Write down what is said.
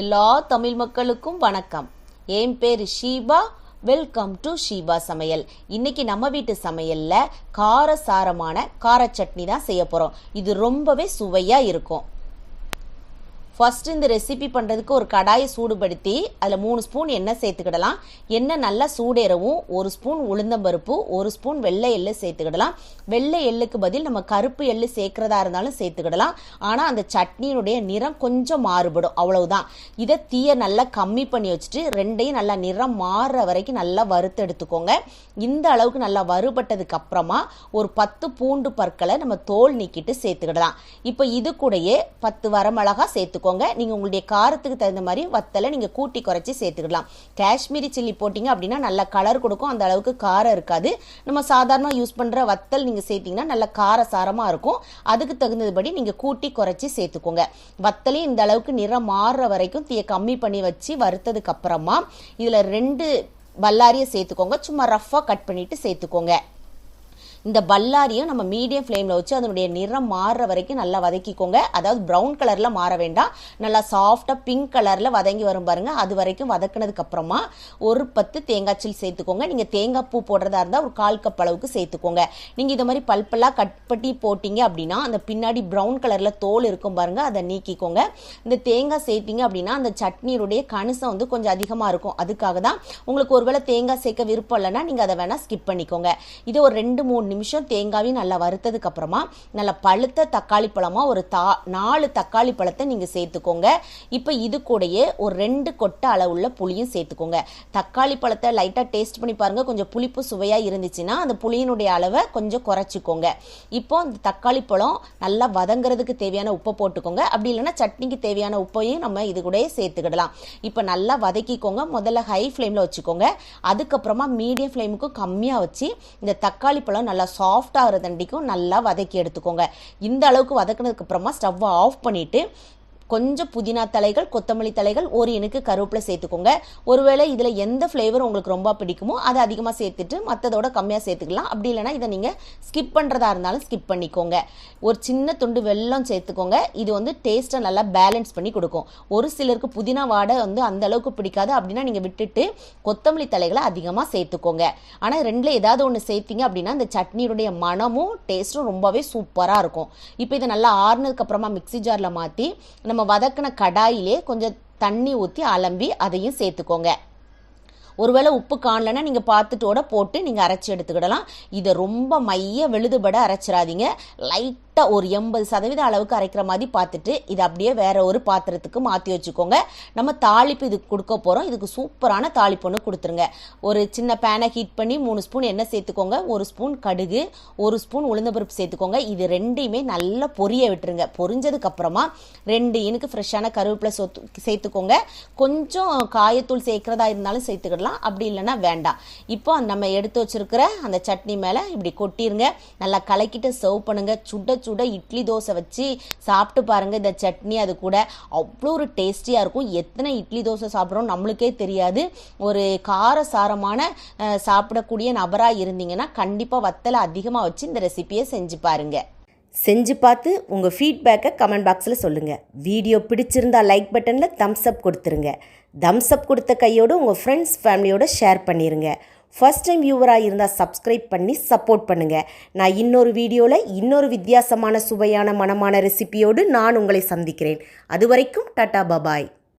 எல்லா தமிழ் மக்களுக்கும் வணக்கம். என் பேர் ஷீபா. வெல்கம் டு ஷீபா சமையல். இன்னைக்கு நம்ம வீட்டு சமையல்ல காரசாரமான கார சட்னி தான் செய்ய போறோம். இது ரொம்பவே சுவையா இருக்கும். ஃபர்ஸ்ட் இந்த ரெசிபி பண்ணுறதுக்கு ஒரு கடாயை சூடுபடுத்தி அதில் 3 ஸ்பூன் எண்ணெய் சேர்த்துக்கிடலாம். எண்ணெய் நல்லா சூடேறவும் 1 ஸ்பூன் உளுந்தம்பருப்பு, 1 ஸ்பூன் வெள்ளை எள்ளு சேர்த்துக்கிடலாம். வெள்ளை எள்ளுக்கு பதில் நம்ம கருப்பு எள்ளு சேர்க்கிறதா இருந்தாலும் சேர்த்துக்கிடலாம். ஆனால் அந்த சட்னியினுடைய நிறம் கொஞ்சம் மாறுபடும், அவ்வளவுதான். இதை தீயை நல்லா கம்மி பண்ணி வச்சுட்டு ரெண்டையும் நல்லா நிறம் மாறுற வரைக்கும் நல்லா வறுத்து எடுத்துக்கோங்க. இந்த அளவுக்கு நல்லா வறுபட்டதுக்கு அப்புறமா ஒரு 10 பூண்டு பற்களை நம்ம தோல் நீக்கிட்டு சேர்த்துக்கிடலாம். இப்போ இது கூடயே 10 வரமிளகா சேர்த்துக்கோங்க. நீங்க உங்களுடைய காரத்துக்கு தகுந்த மாதிரி வத்தலை நீங்க கூட்டி குறைச்சி சேர்த்துக்கலாம். காஷ்மீரி சில்லி போட்டீங்க அப்படின்னா நல்ல கலர் கொடுக்கும், அந்த அளவுக்கு காரம் இருக்காது. நம்ம சாதாரண யூஸ் பண்ற வத்தல் நீங்க சேர்த்தீங்கன்னா நல்ல காரசாரமா இருக்கும். அதுக்கு தகுந்தபடி நீங்க கூட்டி குறைச்சி சேர்த்துக்கோங்க. வத்தலையும் இந்த அளவுக்கு நிறம் மாறுற வரைக்கும் தீயை கம்மி பண்ணி வச்சு வறுத்ததுக்கு அப்புறமா இதுல 2 பல்லாரியை சேர்த்துக்கோங்க. சும்மா ரஃபா கட் பண்ணிட்டு சேர்த்துக்கோங்க. இந்த பல்லாரியும் நம்ம மீடியம் ஃப்ளேமில் வச்சு அதனுடைய நிறம் மாறுற வரைக்கும் நல்லா வதக்கிக்கோங்க. அதாவது ப்ரௌன் கலரில் மாற வேண்டாம், நல்லா சாஃப்டாக பிங்க் கலரில் வதங்கி வரும் பாருங்க. அது வரைக்கும் வதக்கினதுக்கு அப்புறமா ஒரு 10 தேங்காய் சில் சேர்த்துக்கோங்க. நீங்கள் தேங்காய் பூ போடுறதா இருந்தால் ஒரு 1/4 கப் அளவுக்கு சேர்த்துக்கோங்க. நீங்கள் இதை மாதிரி பல்பெல்லாம் கட் பண்ணி போட்டிங்க அப்படின்னா அந்த பின்னாடி ப்ரௌன் கலரில் தோல் இருக்கும் பாருங்க, அதை நீக்கிக்கோங்க. இந்த தேங்காய் சேர்த்திங்க அப்படின்னா அந்த சட்னியுடைய கணுசம் வந்து கொஞ்சம் அதிகமாக இருக்கும். அதுக்காக தான். உங்களுக்கு ஒருவேளை தேங்காய் சேர்க்க விருப்பம் இல்லைன்னா நீங்கள் அதை வேணால் ஸ்கிப் பண்ணிக்கோங்க. இது ஒரு 2-3 நிமிஷம் தேங்காயும் நல்லா வறுத்ததுக்கு அப்புறமா நல்லா பழுத்த தக்காளி பழமா ஒரு 4 தக்காளி பழத்தை நீங்க சேர்த்துக்கோங்க. இப்ப இது கூடயே ஒரு 2 கொட்டை அளவுள்ள புளியும் சேர்த்துக்கோங்க. தக்காளி பழத்தை லைட்டா டேஸ்ட் பண்ணி பாருங்க. கொஞ்சம் புளிப்பு சுவையா இருந்துச்சுன்னா அந்த புளியினுடைய அளவை கொஞ்சம் குறைச்சிக்கோங்க. இப்போ இந்த தக்காளி பழம் நல்லா வதங்குறதுக்கு தேவையான உப்பை போட்டுக்கோங்க. அப்படி இல்லைன்னா சட்னிக்கு தேவையான உப்பையும் நம்ம இது கூட சேர்த்துக்கிடலாம். இப்ப நல்லா வதக்கிக்கோங்க. முதல்ல ஹை ஃப்ளேம்ல வச்சுக்கோங்க. அதுக்கப்புறமா மீடியம் ஃப்ளேமுக்கு கம்மியா வச்சு இந்த தக்காளி பழம் நல்லா சாஃப்ட் ஆகிறதண்டிக்கும் நல்லா வதக்கி எடுத்துக்கோங்க. இந்த அளவுக்கு வதக்கினதுக்கு அப்புறமா ஸ்டவ்வை ஆஃப் பண்ணிட்டு கொஞ்சம் புதினா தலைகள், கொத்தமல்லி தலைகள், ஒரு இனுக்கு கருவேப்பிலை சேர்த்துக்கோங்க. ஒருவேளை இதுல எந்த ஃப்ளேவர் உங்களுக்கு ரொம்ப பிடிக்குமோ அதை அதிகமாக சேர்த்துட்டு மற்றதோட கம்மியாக சேர்த்துக்கலாம். அப்படி இல்லைன்னா இதை நீங்க ஸ்கிப் பண்றதா இருந்தாலும் ஸ்கிப் பண்ணிக்கோங்க. ஒரு சின்ன துண்டு வெல்லம் சேர்த்துக்கோங்க. இது வந்து டேஸ்ட்டை நல்லா பேலன்ஸ் பண்ணி கொடுக்கும். ஒரு சிலருக்கு புதினா வாடை வந்து அந்த அளவுக்கு பிடிக்காது. அப்படின்னா நீங்க விட்டுட்டு கொத்தமல்லி தலைகளை அதிகமாக சேர்த்துக்கோங்க. ஆனால் 2ல ஏதாவது ஒன்று சேர்த்தீங்க அப்படின்னா இந்த சட்னியுடைய மனமும் டேஸ்ட்டும் ரொம்பவே சூப்பராக இருக்கும். இப்போ இதை நல்லா ஆறுனதுக்கு அப்புறமா மிக்ஸி ஜார்ல மாற்றி நம்ம வதக்கின கடாயிலே கொஞ்சம் தண்ணி ஊற்றி அலம்பி அதையும் சேர்த்துக்கோங்க. ஒருவேளை உப்பு காணலன்னா நீங்க பார்த்துட்டோட போட்டு நீங்க அரைச்சி எடுத்துக்கிடலாம். இதை ரொம்ப மைய விழுதுபட அரைச்சிடாதீங்க. லைட்டா ஒரு 80% அளவுக்கு அரைக்கிற மாதிரி பார்த்துட்டு இதை அப்படியே வேற ஒரு பாத்திரத்துக்கு மாற்றி வச்சுக்கோங்க. நம்ம தாளிப்பு இதுக்கு கொடுக்க போறோம். இதுக்கு சூப்பரான தாளிப்பு ஒன்று கொடுத்துருங்க. ஒரு சின்ன பேனை ஹீட் பண்ணி 3 ஸ்பூன் எண்ணெய் சேர்த்துக்கோங்க. 1 ஸ்பூன் கடுகு, 1 ஸ்பூன் உளுந்தம்பருப்பு சேர்த்துக்கோங்க. இது ரெண்டையுமே நல்லா பொரிய விட்டுருங்க. பொரிஞ்சதுக்கு அப்புறமா 2 இனுக்கு ஃப்ரெஷ்ஷான கருவேப்பிலை சேர்த்துக்கோங்க. கொஞ்சம் காயத்தூள் சேர்க்கிறதா இருந்தாலும் சேர்த்துக்கிடலாம், அப்படி இல்லைன்னா வேண்டாம். இப்போ நம்ம எடுத்து வச்சிருக்கிற அந்த சட்னி மேல இப்படி கொட்டிருங்க. நல்லா கலக்கிட்டு சர்வ் பண்ணுங்க. சுட சுட இட்லி தோசை வச்சு சாப்பிட்டு பாருங்க. இந்த சட்னி அது கூட அவ்வளோ ஒரு டேஸ்டியா இருக்கும். எத்தனை இட்லி தோசை சாப்பிட்றோம் நம்மளுக்கே தெரியாது. ஒரு காரசாரமான சாப்பிடக்கூடிய நபரா இருந்தீங்கன்னா கண்டிப்பா வத்தலை அதிகமா வச்சு இந்த ரெசிபியை செஞ்சு பாருங்க. செஞ்சு பார்த்து உங்கள் ஃபீட்பேக்கை கமெண்ட் பாக்ஸில் சொல்லுங்கள். வீடியோ பிடிச்சிருந்தா லைக் பட்டனில் தம்ஸ் அப் கொடுத்துருங்க. தம்ஸ் அப் கொடுத்த கையோடு உங்கள் ஃப்ரெண்ட்ஸ் ஃபேமிலியோட ஷேர் பண்ணிடுங்க. ஃபர்ஸ்ட் டைம் வியூவராக இருந்தால் சப்ஸ்கிரைப் பண்ணி சப்போர்ட் பண்ணுங்கள். நான் இன்னொரு வீடியோவில் இன்னொரு வித்தியாசமான சுவையான மனமான ரெசிபியோடு நான் உங்களை சந்திக்கிறேன். அது வரைக்கும் டாடா பபாய்.